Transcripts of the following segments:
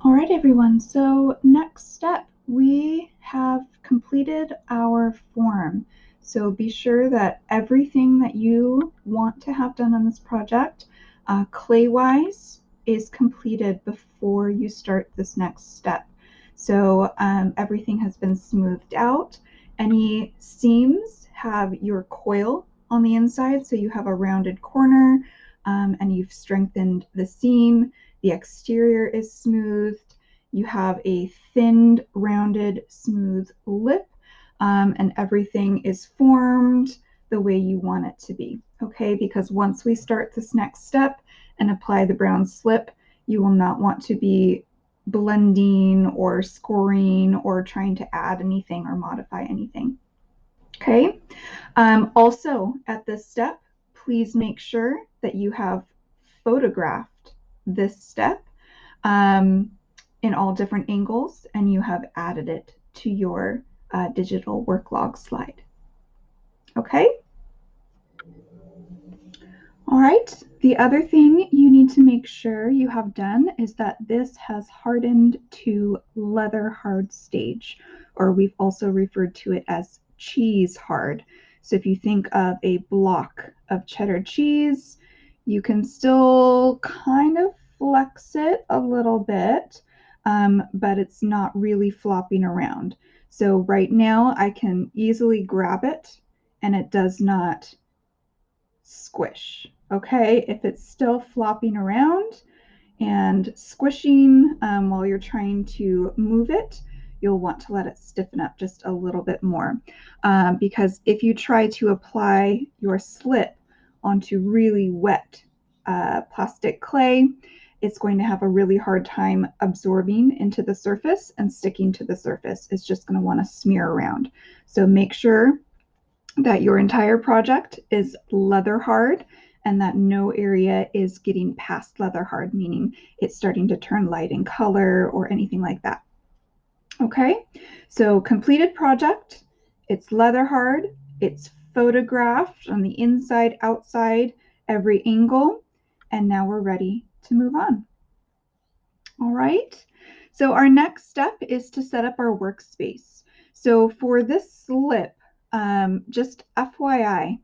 All right, everyone. So next step, we have completed our form. So be sure that everything that you want to have done on this project, clay-wise, is completed before you start this next step. So everything has been smoothed out. Any seams have your coil on the inside, so you have a rounded corner, and you've strengthened the seam. The exterior is smoothed. You have a thinned, rounded, smooth lip, and everything is formed the way you want it to be. Okay, because once we start this next step and apply the brown slip, you will not want to be blending or scoring or trying to add anything or modify anything. Okay. Also, at this step, please make sure that you have photographed this step um, in all different angles and you have added it to your digital work log slide. Okay. All right. The other thing you need to make sure you have done is that this has hardened to leather hard stage, or we've also referred to it as cheese hard. So if you think of a block of cheddar cheese, you can still kind of flex it a little bit, but it's not really flopping around. So right now I can easily grab it and it does not squish. Okay, if it's still flopping around and squishing while you're trying to move it, you'll want to let it stiffen up just a little bit more. Because if you try to apply your slip onto really wet plastic clay, it's going to have a really hard time absorbing into the surface and sticking to the surface. It's just going to want to smear around. So make sure that your entire project is leather hard and that no area is getting past leather hard, meaning it's starting to turn light in color or anything like that. Okay, so completed project, it's leather hard, it's photographed on the inside, outside, every angle, and now we're ready to move on. All right, so our next step is to set up our workspace. So for this slip, just FYI,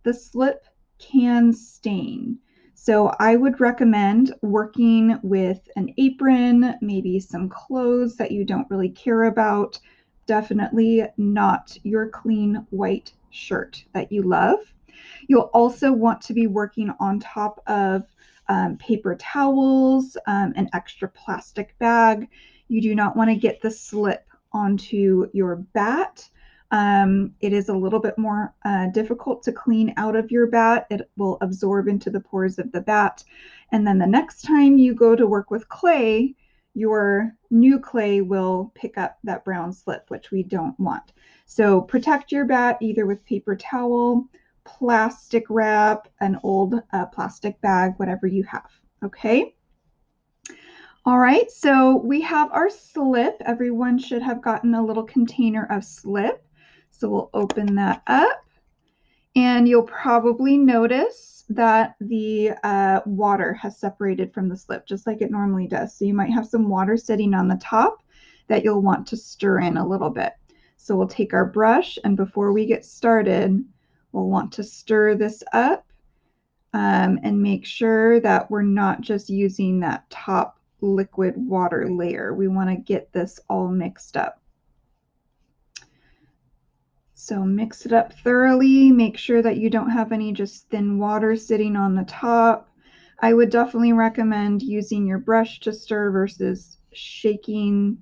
the slip can stain. So I would recommend working with an apron, maybe some clothes that you don't really care about. Definitely not your clean white shirt that you love. You'll also want to be working on top of paper towels, an extra plastic bag. You do not want to get the slip onto your bat. It is a little bit more difficult to clean out of your bat. It will absorb into the pores of the bat. And then the next time you go to work with clay, your new clay will pick up that brown slip, which we don't want. So protect your bat either with paper towel, plastic wrap, an old plastic bag, whatever you have. Okay. All right, so we have our slip. Everyone should have gotten a little container of slip. So we'll open that up and you'll probably notice that the water has separated from the slip just like it normally does. So you might have some water sitting on the top that you'll want to stir in a little bit. So we'll take our brush and before we get started, we'll want to stir this up and make sure that we're not just using that top liquid water layer. We want to get this all mixed up. So mix it up thoroughly. Make sure that you don't have any just thin water sitting on the top. I would definitely recommend using your brush to stir versus shaking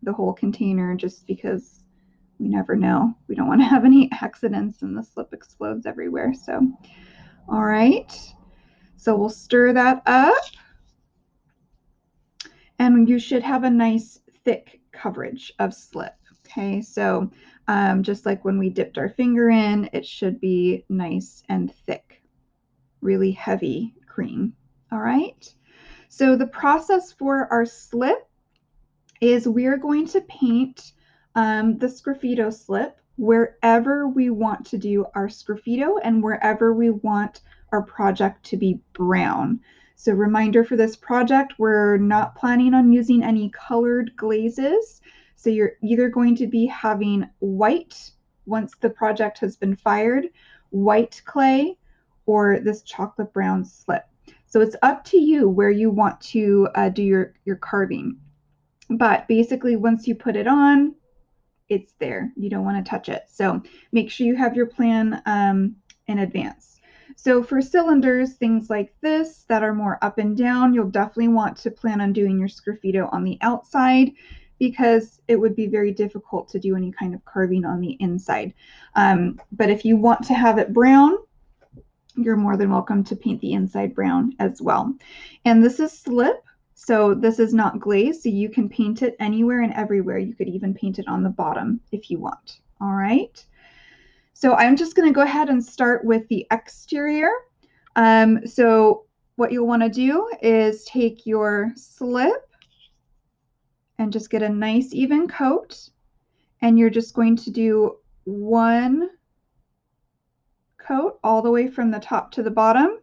the whole container just because we never know. We don't want to have any accidents and the slip explodes everywhere. So, all right. So we'll stir that up and you should have a nice thick coverage of slip. Okay, so just like when we dipped our finger in, it should be nice and thick, really heavy cream. All right, so the process for our slip is we're going to paint the Sgraffito slip wherever we want to do our Sgraffito and wherever we want our project to be brown. So reminder for this project, we're not planning on using any colored glazes. So you're either going to be having white once the project has been fired, white clay, or this chocolate brown slip. So it's up to you where you want to do your carving. But basically, once you put it on, it's there. You don't want to touch it. So make sure you have your plan in advance. So for cylinders, things like this that are more up and down, you'll definitely want to plan on doing your Sgraffito on the outside because it would be very difficult to do any kind of carving on the inside. But if you want to have it brown, you're more than welcome to paint the inside brown as well. And this is slip. So this is not glaze, so you can paint it anywhere and everywhere. You could even paint it on the bottom if you want. All right. So I'm just going to go ahead and start with the exterior. So what you'll want to do is take your slip and just get a nice even coat. And you're just going to do one coat all the way from the top to the bottom.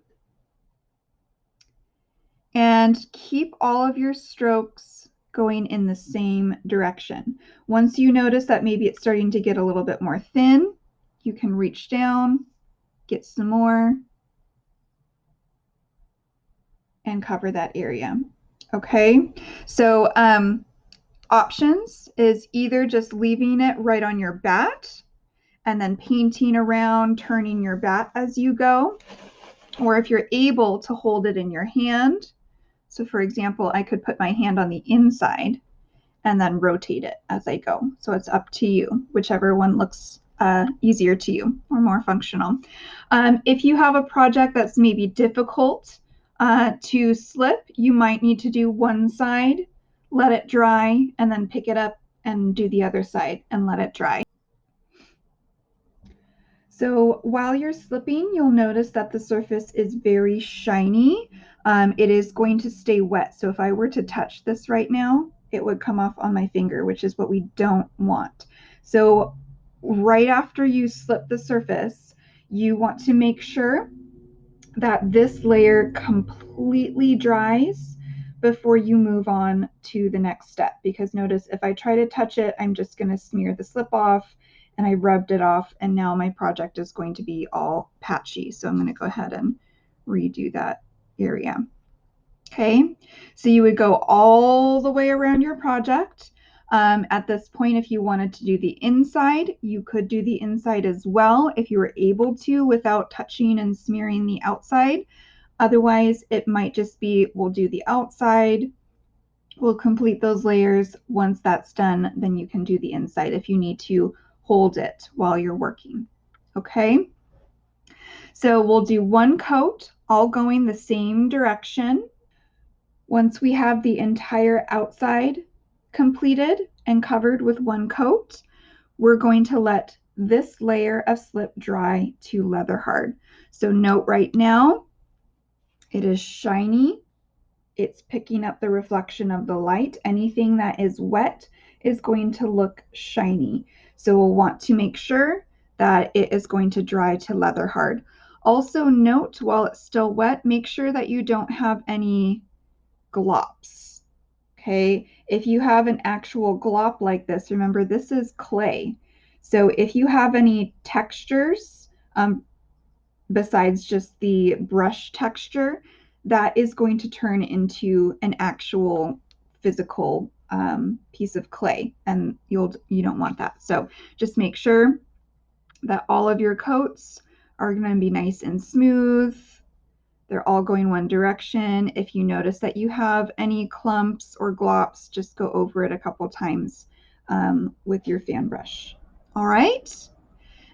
And keep all of your strokes going in the same direction. Once you notice that maybe it's starting to get a little bit more thin, you can reach down, get some more, and cover that area. Okay, so options is either just leaving it right on your bat and then painting around, turning your bat as you go, or if you're able to hold it in your hand. So for example, I could put my hand on the inside and then rotate it as I go. So it's up to you, whichever one looks easier to you or more functional. If you have a project that's maybe difficult to slip, you might need to do one side, let it dry, and then pick it up and do the other side and let it dry. So while you're slipping, you'll notice that the surface is very shiny. It is going to stay wet. So if I were to touch this right now, it would come off on my finger, which is what we don't want. So right after you slip the surface, you want to make sure that this layer completely dries before you move on to the next step. Because notice if I try to touch it, I'm just going to smear the slip off, and I rubbed it off, and now my project is going to be all patchy. So I'm going to go ahead and redo that area. Okay, so you would go all the way around your project. At this point, if you wanted to do the inside, you could do the inside as well if you were able to without touching and smearing the outside. Otherwise, it might just be we'll do the outside, we'll complete those layers. Once that's done, then you can do the inside if you need to hold it while you're working. Okay, so we'll do one coat, all going the same direction. Once we have the entire outside completed and covered with one coat, we're going to let this layer of slip dry to leather hard. So note right now, it is shiny. It's picking up the reflection of the light. Anything that is wet is going to look shiny. So we'll want to make sure that it is going to dry to leather hard. Also note, while it's still wet, make sure that you don't have any glops. Okay, if you have an actual glop like this, remember this is clay. So if you have any textures besides just the brush texture, that is going to turn into an actual physical piece of clay, and you don't want that. So just make sure that all of your coats are going to be nice and smooth. They're all going one direction. If you notice that you have any clumps or glops, just go over it a couple times with your fan brush. All right.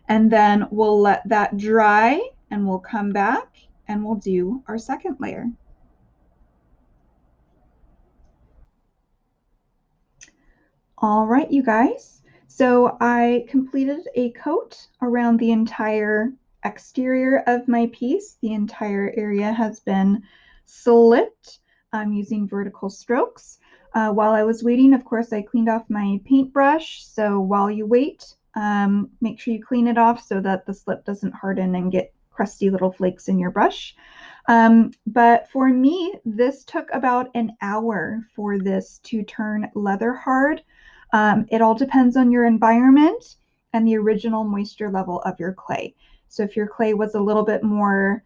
And then we'll let that dry and we'll come back and we'll do our second layer. All right, you guys. So I completed a coat around the entire exterior of my piece. The entire area has been slipped. I'm using vertical strokes. While I was waiting, of course, I cleaned off my paintbrush. So while you wait, make sure you clean it off so that the slip doesn't harden and get crusty little flakes in your brush. But for me, this took about an hour for this to turn leather hard. It all depends on your environment and the original moisture level of your clay. So if your clay was a little bit more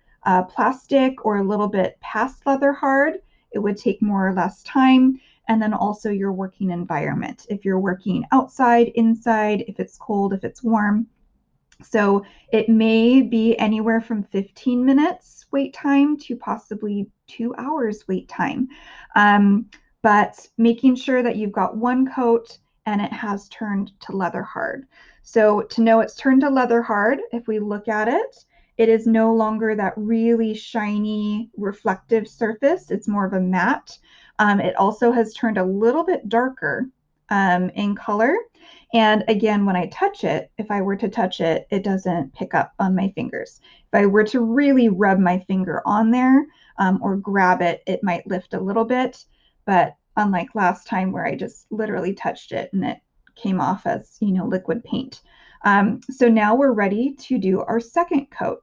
plastic or a little bit past leather hard, it would take more or less time. And then also your working environment. If you're working outside, inside, if it's cold, if it's warm. So it may be anywhere from 15 minutes wait time to possibly 2 hours wait time. But making sure that you've got one coat and it has turned to leather hard. So to know it's turned to leather hard, if we look at it, it is no longer that really shiny reflective surface. It's more of a matte. It also has turned a little bit darker in color. And again, when I touch it, if I were to touch it, it doesn't pick up on my fingers. If I were to really rub my finger on there or grab it, it might lift a little bit. But unlike last time where I just literally touched it and it came off as, liquid paint. So now we're ready to do our second coat.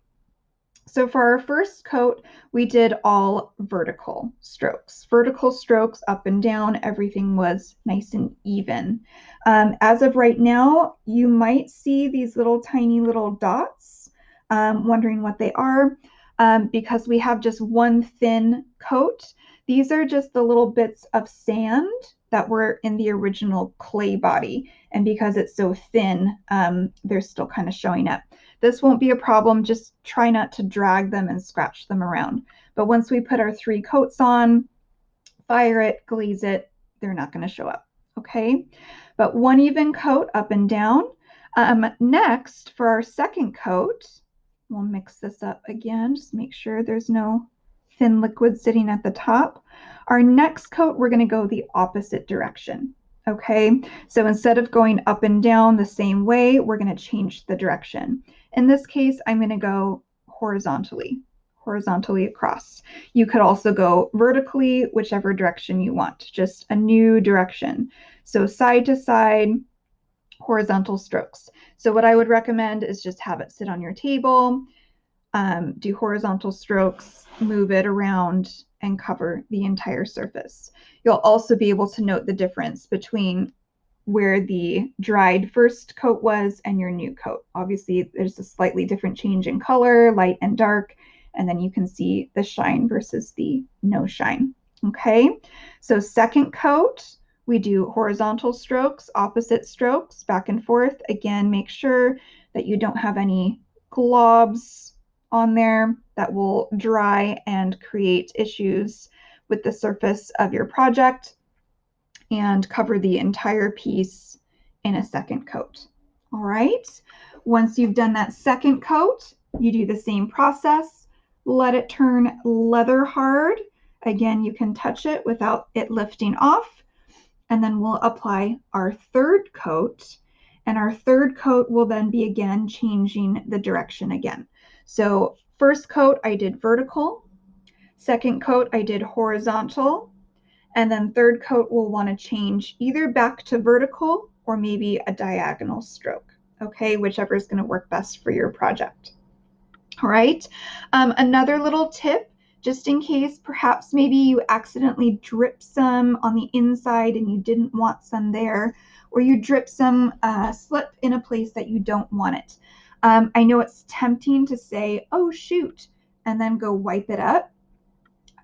So for our first coat, we did all vertical strokes up and down. Everything was nice and even. As of right now, you might see these little tiny little dots, wondering what they are, because we have just one thin coat. These are just the little bits of sand that were in the original clay body. And because it's so thin, they're still kind of showing up. This won't be a problem. Just try not to drag them and scratch them around. But once we put our 3 coats on, fire it, glaze it, they're not going to show up. Okay, but one even coat up and down. Next, for our second coat, we'll mix this up again. Just make sure there's no thin liquid sitting at the top. Our next coat, we're going to go the opposite direction. Okay, so instead of going up and down the same way, we're going to change the direction. In this case, I'm going to go horizontally across. You could also go vertically, whichever direction you want, just a new direction. So side to side, horizontal strokes. So what I would recommend is just have it sit on your table, do horizontal strokes, move it around, and cover the entire surface. You'll also be able to note the difference between where the dried first coat was and your new coat. Obviously, there's a slightly different change in color, light and dark, and then you can see the shine versus the no shine. Okay, so second coat, we do horizontal strokes, opposite strokes, back and forth. Again, make sure that you don't have any globs on there that will dry and create issues with the surface of your project, and cover the entire piece in a second coat. All right, once you've done that second coat, you do the same process. Let it turn leather hard. Again, you can touch it without it lifting off. And then we'll apply our third coat. And our third coat will then be again changing the direction again. So first coat, I did vertical. Second coat, I did horizontal. And then third coat will want to change either back to vertical or maybe a diagonal stroke. Okay, whichever is going to work best for your project. All right, another little tip, just in case perhaps maybe you accidentally drip some on the inside and you didn't want some there, or you drip some slip in a place that you don't want it. I know it's tempting to say, oh shoot, and then go wipe it up.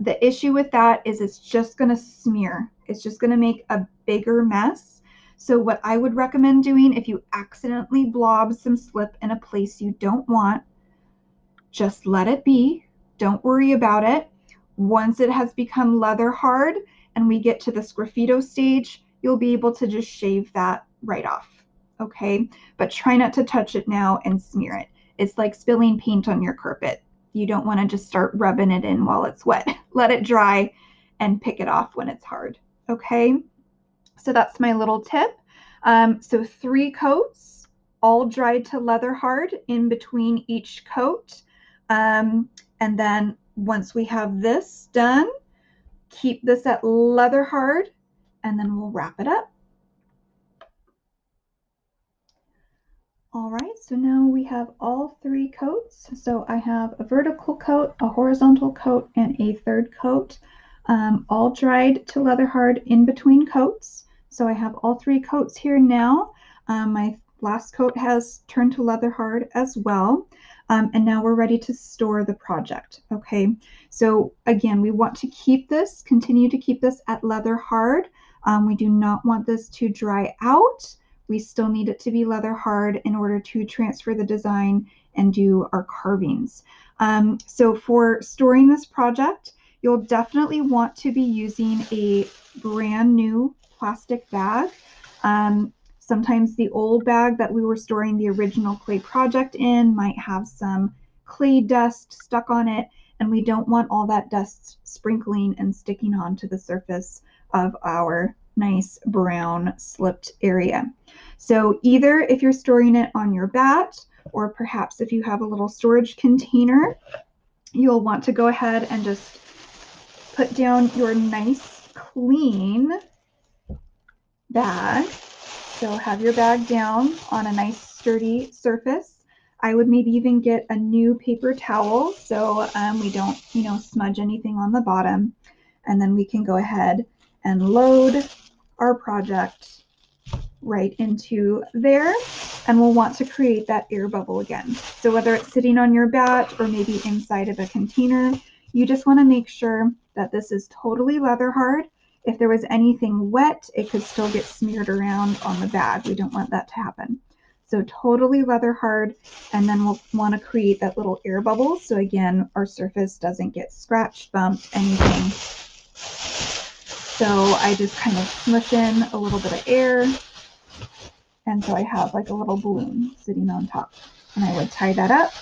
The issue with that is it's just going to smear. It's just going to make a bigger mess. So what I would recommend doing, if you accidentally blob some slip in a place you don't want, just let it be. Don't worry about it. Once it has become leather hard and we get to the Sgraffito stage, you'll be able to just shave that right off. Okay, but try not to touch it now and smear it. It's like spilling paint on your carpet. You don't want to just start rubbing it in while it's wet. Let it dry and pick it off when it's hard. Okay, so that's my little tip. So 3 coats, all dried to leather hard in between each coat. And then once we have this done, keep this at leather hard, and then we'll wrap it up. All right, so now we have all 3 coats. So I have a vertical coat, a horizontal coat, and a third coat, all dried to leather hard in between coats. So I have all 3 coats here now. My last coat has turned to leather hard as well. And now we're ready to store the project. Okay, so again, we want to continue to keep this at leather hard. We do not want this to dry out. We still need it to be leather hard in order to transfer the design and do our carvings. So for storing this project, you'll definitely want to be using a brand new plastic bag. Sometimes the old bag that we were storing the original clay project in might have some clay dust stuck on it, and we don't want all that dust sprinkling and sticking onto the surface of our nice brown slipped area. So either if you're storing it on your bat, or perhaps if you have a little storage container, you'll want to go ahead and just put down your nice clean bag. So have your bag down on a nice sturdy surface. I would maybe even get a new paper towel so we don't, smudge anything on the bottom. And then we can go ahead and load our project right into there, and we'll want to create that air bubble again. So whether it's sitting on your bat or maybe inside of a container, you just want to make sure that this is totally leather hard. If there was anything wet, it could still get smeared around on the bag. We don't want that to happen. So totally leather hard, and then we'll want to create that little air bubble. So again, our surface doesn't get scratched, bumped, anything. So I just kind of smush in a little bit of air. And so I have like a little balloon sitting on top, and I would tie that up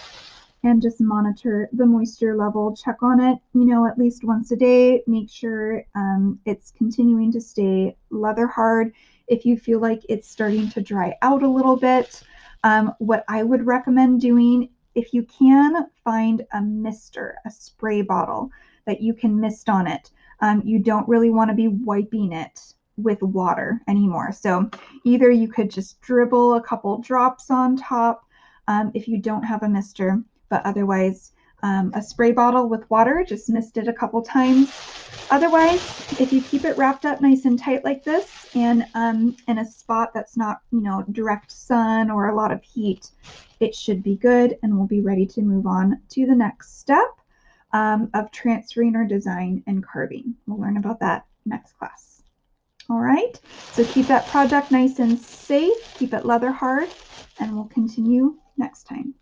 and just monitor the moisture level, check on it, at least once a day, make sure it's continuing to stay leather hard. If you feel like it's starting to dry out a little bit, what I would recommend doing, if you can find a mister, a spray bottle that you can mist on it, you don't really want to be wiping it with water anymore. So either you could just dribble a couple drops on top if you don't have a mister, but otherwise a spray bottle with water, just mist it a couple times. Otherwise, if you keep it wrapped up nice and tight like this and in a spot that's not, direct sun or a lot of heat, it should be good, and we'll be ready to move on to the next step of transferring our design and carving. We'll learn about that next class. All right, so keep that project nice and safe, keep it leather hard, and we'll continue next time.